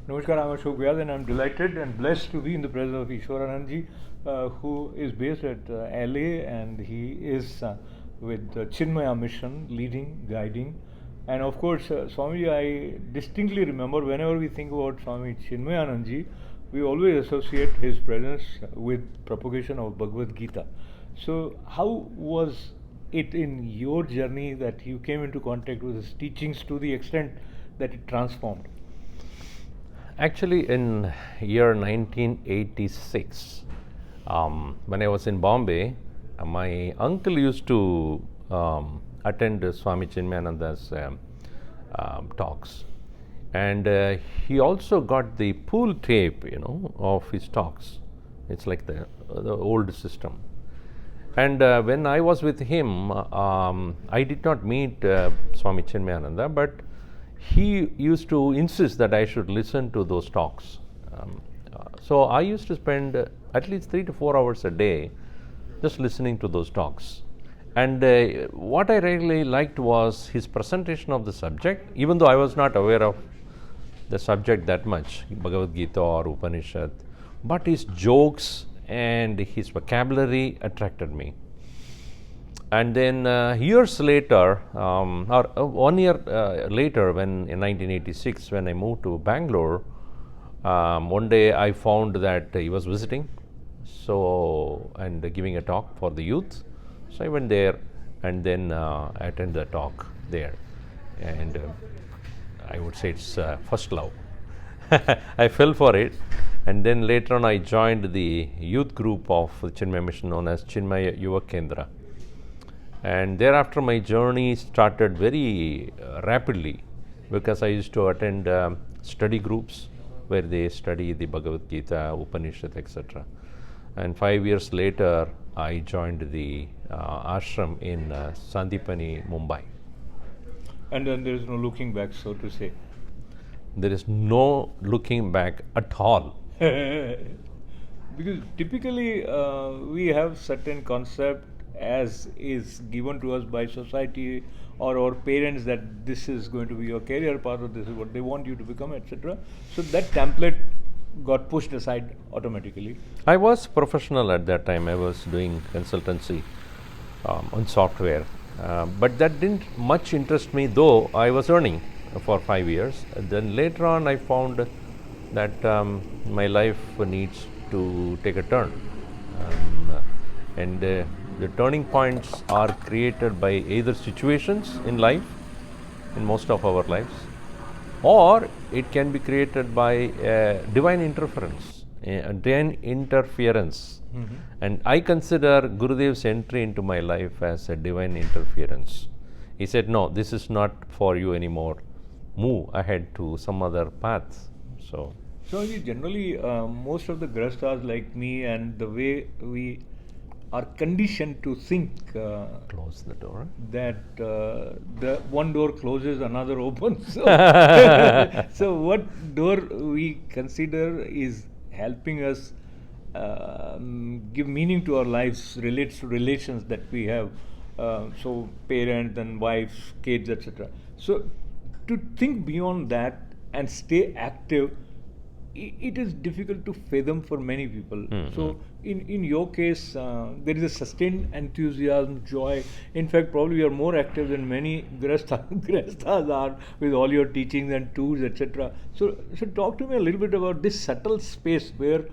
Namaskar, I'm Ashok Vyas and I'm delighted and blessed to be in the presence of Ishwarananda, who is based at LA, and he is with the Chinmaya mission, leading, guiding. And of course, Swamiji, I distinctly remember whenever we think about Swami Chinmayanandaji, we always associate his presence with propagation of Bhagavad Gita. So, how was it in your journey that you came into contact with his teachings to the extent that it transformed? Actually, in year 1986, when I was in Bombay, my uncle used to attend Swami Chinmayananda's talks, and he also got the pool tape, of his talks. It's like the old system. And when I was with him, I did not meet Swami Chinmayananda, but he used to insist that I should listen to those talks. So I used to spend at least 3 to 4 hours a day just listening to those talks. And what I really liked was his presentation of the subject, even though I was not aware of the subject that much, Bhagavad Gita or Upanishad, but his jokes and his vocabulary attracted me. And then years later, or 1 year later, when in 1986, when I moved to Bangalore, one day I found that he was visiting, and giving a talk for the youth. So I went there and then attended the talk there, and I would say it's first love. I fell for it, and then later on I joined the youth group of the Chinmaya mission known as Chinmaya Yuva Kendra. And thereafter my journey started very rapidly, because I used to attend study groups where they study the Bhagavad Gita, Upanishad, etc. And 5 years later, I joined the ashram in Sandipani, Mumbai. And then there is no looking back, so to say. There is no looking back at all. Because typically we have certain concept as is given to us by society or our parents, that this is going to be your career path, or this is what they want you to become, etc. So that template got pushed aside automatically. I was professional at that time. I was doing consultancy on software, but that didn't much interest me, though I was earning for 5 years. And then later on I found that my life needs to take a turn, and the turning points are created by either situations in life, in most of our lives, or it can be created by divine interference, divine interference. And I consider Gurudev's entry into my life as a divine interference. He said, no, this is not for you anymore, move ahead to some other path. So Generally most of the grastas like me, and the way we are conditioned to think close the door, that the one door closes, another opens. So what door we consider is helping us give meaning to our lives relates to relations that we have, so parents and wives, kids, etc. So to think beyond that and stay active, it is difficult to fathom for many people. So in your case, there is a sustained enthusiasm, joy. In fact, probably you are more active than many grastas are, with all your teachings and tours, etc. So talk to me a little bit about this subtle space where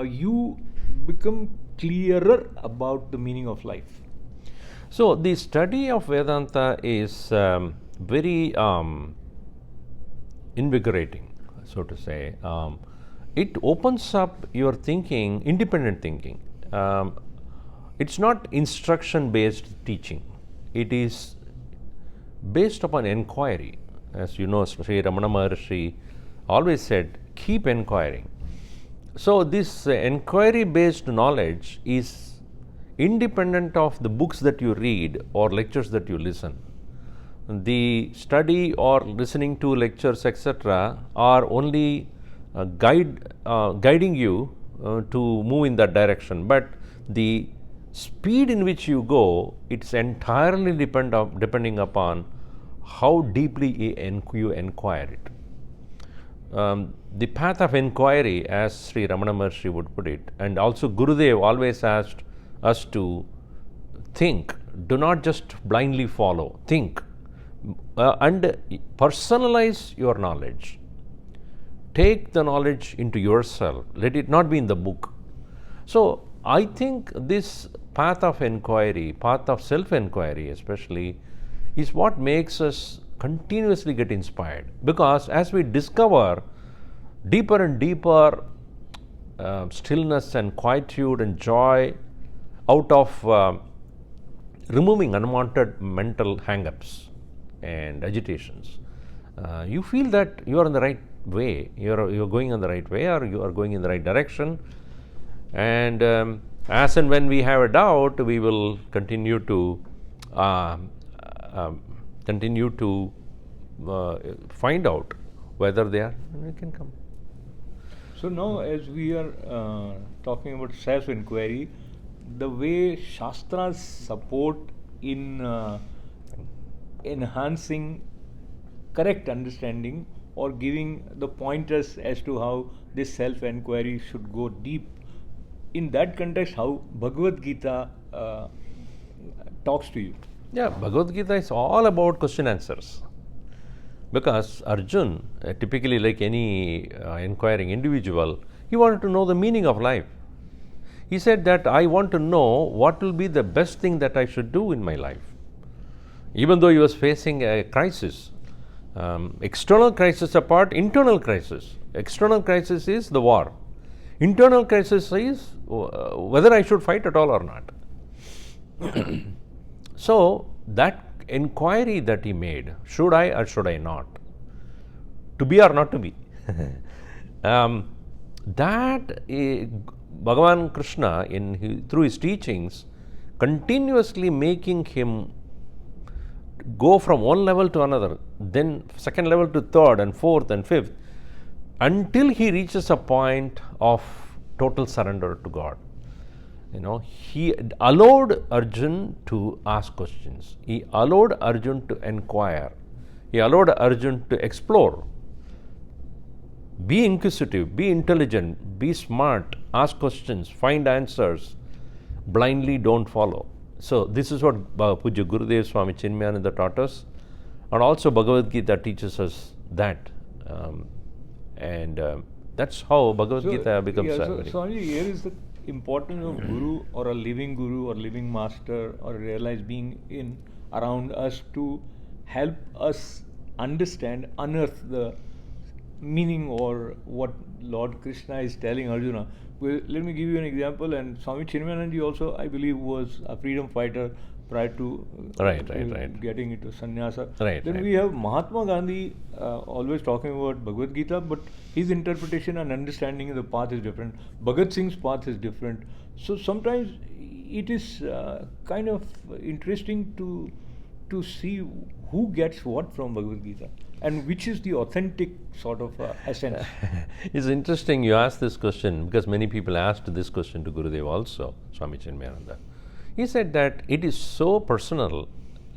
you become clearer about the meaning of life. So the study of Vedanta is very invigorating, so to say. It opens up your thinking, independent thinking. It's not instruction based teaching, it is based upon inquiry. As you know, Sri Ramana Maharshi always said, keep inquiring. So this inquiry based knowledge is independent of the books that you read or lectures that you listen. The study or listening to lectures, etc., are only guiding you to move in that direction. But the speed in which you go, it's entirely depending upon how deeply you inquire it. the path of inquiry, as Sri Ramana Maharshi would put it, and also Gurudev always asked us to think, do not just blindly follow, think and personalize your knowledge. Take the knowledge into yourself, let it not be in the book. So, I think this path of inquiry, path of self-inquiry especially, is what makes us continuously get inspired, because as we discover deeper and deeper stillness and quietude and joy out of removing unwanted mental hang-ups and agitations, you feel that you are in the right way, you are going in the right way, or you are going in the right direction. And as and when we have a doubt, we will continue to find out whether they are, and we can come. So now, as we are talking about self-inquiry, the way Shastras support in enhancing correct understanding or giving the pointers as to how this self-inquiry should go deep. In that context, how Bhagavad Gita talks to you? Yeah, Bhagavad Gita is all about question answers. Because Arjun, typically like any inquiring individual, he wanted to know the meaning of life. He said that I want to know what will be the best thing that I should do in my life. Even though he was facing a crisis, external crisis apart, internal crisis. External crisis is the war. Internal crisis is whether I should fight at all or not. So, that inquiry that he made, should I or should I not? To be or not to be? That Bhagavan Krishna, through his teachings, continuously making him go from one level to another, then second level to third and fourth and fifth, until he reaches a point of total surrender to God. He allowed Arjun to ask questions. He allowed Arjun to inquire. He allowed Arjun to explore. Be inquisitive, be intelligent, be smart, ask questions, find answers. Blindly don't follow. So, this is what Pujya Gurudev Swami Chinmayananda taught us, and also Bhagavad Gita teaches us that. That's how Bhagavad Gita becomes. Swami, here is the importance of Guru or a living master or a realized being in around us to help us understand, unearth the meaning or what Lord Krishna is telling Arjuna. Well, let me give you an example. And Swami Chinmayananda also, I believe, was a freedom fighter prior to getting into sannyasa. Then we have Mahatma Gandhi always talking about Bhagavad Gita, but his interpretation and understanding of the path is different. Bhagat Singh's path is different. So sometimes it is kind of interesting to see who gets what from Bhagavad Gita and which is the authentic sort of essence. It's interesting you asked this question, because many people asked this question to Gurudev also, Swami Chinmayananda. He said that it is so personal.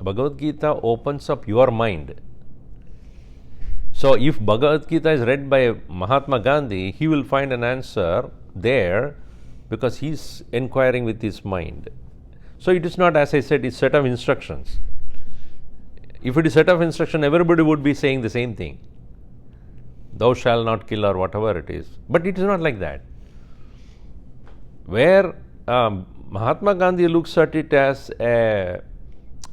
Bhagavad Gita opens up your mind. So, if Bhagavad Gita is read by Mahatma Gandhi, he will find an answer there because he is inquiring with his mind. So, it is not, as I said, it's a set of instructions. If it is a set of instruction, everybody would be saying the same thing. Thou shalt not kill, or whatever it is. But it is not like that. Where Mahatma Gandhi looks at it as a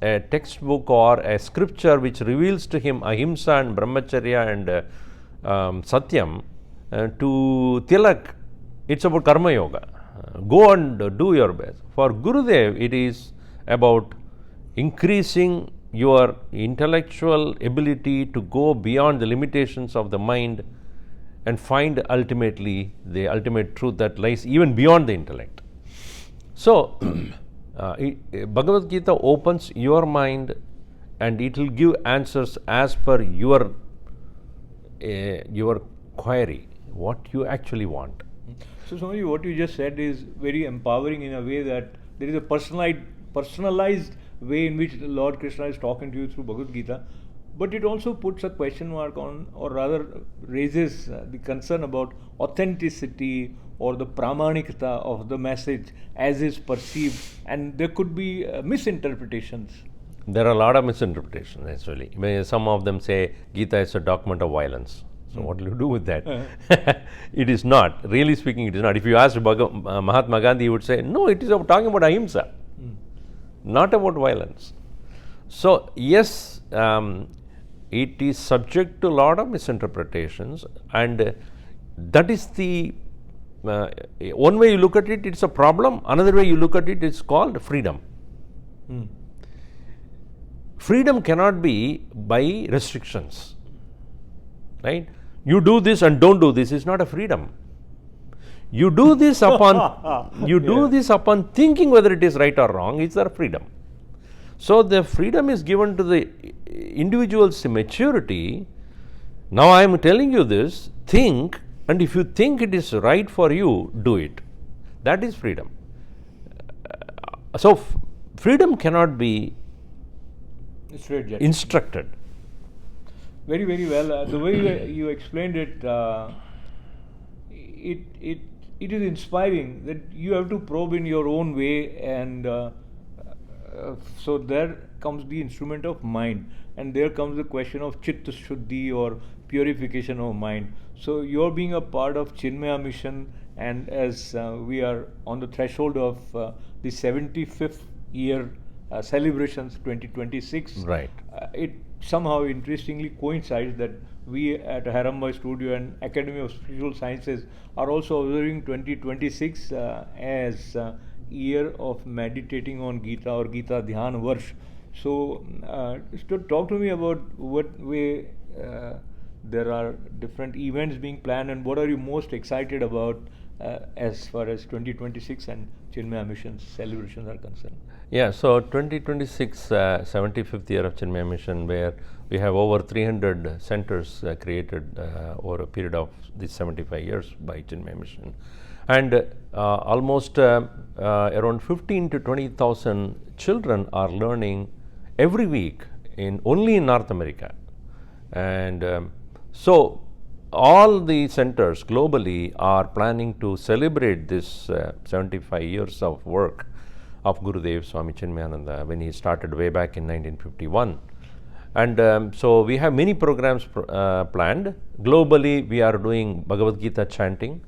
textbook or a scripture which reveals to him ahimsa and brahmacharya and satyam, to Tilak, it's about karma yoga. Go and do your best. For Gurudev, it is about increasing your intellectual ability to go beyond the limitations of the mind and find ultimately the ultimate truth that lies even beyond the intellect. So, Bhagavad Gita opens your mind and it will give answers as per your query, what you actually want. So, Swami, what you just said is very empowering in a way that there is a personalized way in which Lord Krishna is talking to you through Bhagavad Gita. but it also puts a question mark on, or rather raises the concern about authenticity or the pramanikta of the message as is perceived, and there could be misinterpretations. There are a lot of misinterpretations actually. Some of them say Gita is a document of violence. So what will you do with that? It is not. Really speaking, it is not. If you ask Mahatma Gandhi, he would say, no, it is talking about ahimsa, not about violence. So yes, it is subject to a lot of misinterpretations, and that is the one way you look at it, it's a problem. Another way you look at it, it's called freedom. Freedom cannot be by restrictions, right? You do this and don't do this is not a freedom. You do this upon this upon thinking whether it is right or wrong. It's a freedom. So the freedom is given to the individual's maturity. Now I am telling you this, think, and if you think it is right for you, do it. That is freedom. So freedom cannot be instructed. Very, very well. The way you explained it, it is inspiring that you have to probe in your own way, and so there comes the instrument of mind, and there comes the question of chitta shuddhi or purification of mind. So you're being a part of Chinmaya mission, and as we are on the threshold of the 75th year celebrations 2026, right? It somehow interestingly coincides that we at Harambai Studio and Academy of Spiritual Sciences are also observing 2026 as year of meditating on Gita or Gita Dhyan Varsh. So talk to me about what way there are different events being planned, and what are you most excited about as far as 2026 and Chinmaya Mission's celebrations are concerned? Yeah, so 2026, 75th year of Chinmaya Mission, where we have over 300 centers created over a period of these 75 years by Chinmaya Mission. And almost around 15 to 20,000 children are learning every week only in North America. And so all the centers globally are planning to celebrate this 75 years of work of Gurudev Swami Chinmayananda when he started way back in 1951. And so we have many programs planned. Globally, we are doing Bhagavad Gita chanting.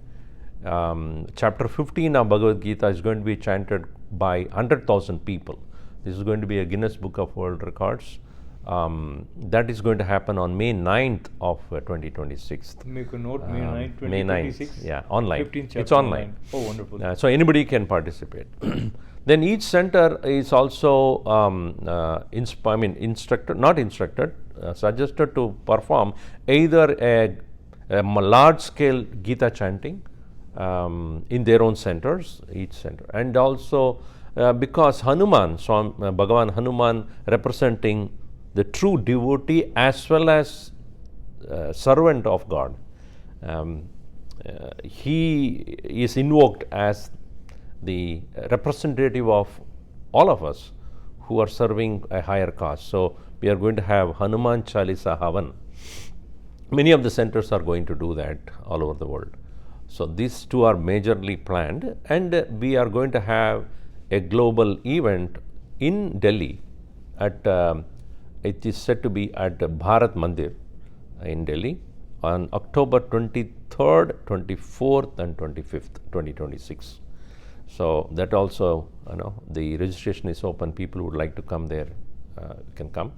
Chapter 15 of Bhagavad Gita is going to be chanted by 100,000 people. This is going to be a Guinness Book of World Records. That is going to happen on May 9th of 2026. Make a note, May 9th, 2026. May 9th, yeah, online. It's online. Oh, wonderful. So anybody can participate. Then each center is also suggested to perform either a large-scale Gita chanting in their own centers, each center, and also because Hanuman, Bhagavan Hanuman, representing the true devotee as well as servant of God, he is invoked as the representative of all of us who are serving a higher cause. So we are going to have Hanuman Chalisa Havan. Many of the centers are going to do that all over the world. So these two are majorly planned, and we are going to have a global event in Delhi at it is said to be at Bharat Mandir in Delhi on October 23rd, 24th and 25th, 2026. So that also, the registration is open. People who would like to come there can come.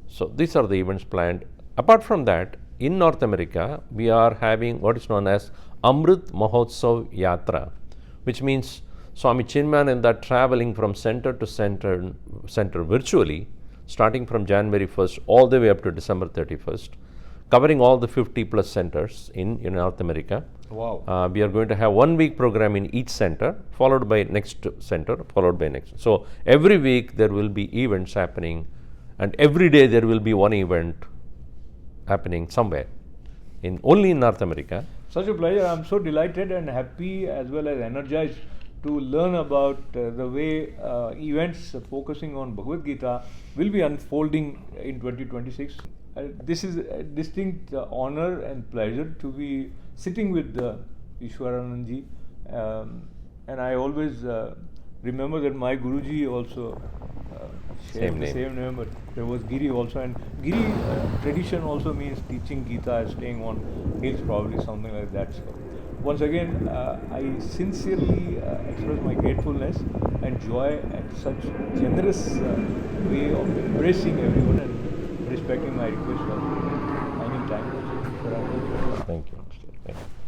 So these are the events planned. Apart from that, in North America, we are having what is known as Amrit Mahotsav Yatra, which means Swami Chinmayananda traveling from center to center virtually, starting from January 1st all the way up to December 31st, covering all the 50 plus centers in North America. Wow. We are going to have 1 week program in each center, followed by next center, followed by next. So every week there will be events happening, and every day there will be one event happening somewhere, only in North America. Such a pleasure. I'm so delighted and happy as well as energized to learn about the way events focusing on Bhagavad Gita will be unfolding in 2026. this is a distinct honor and pleasure to be sitting with Ishwaranandji, and I always remember that my Guruji also shares Same the name. same name, but there was Giri also, and Giri tradition also means teaching Gita, staying on hills, probably something like that. So once again, I sincerely express my gratefulness and joy at such generous way of embracing everyone and respecting my request of finding time also. Thank you. Thank you.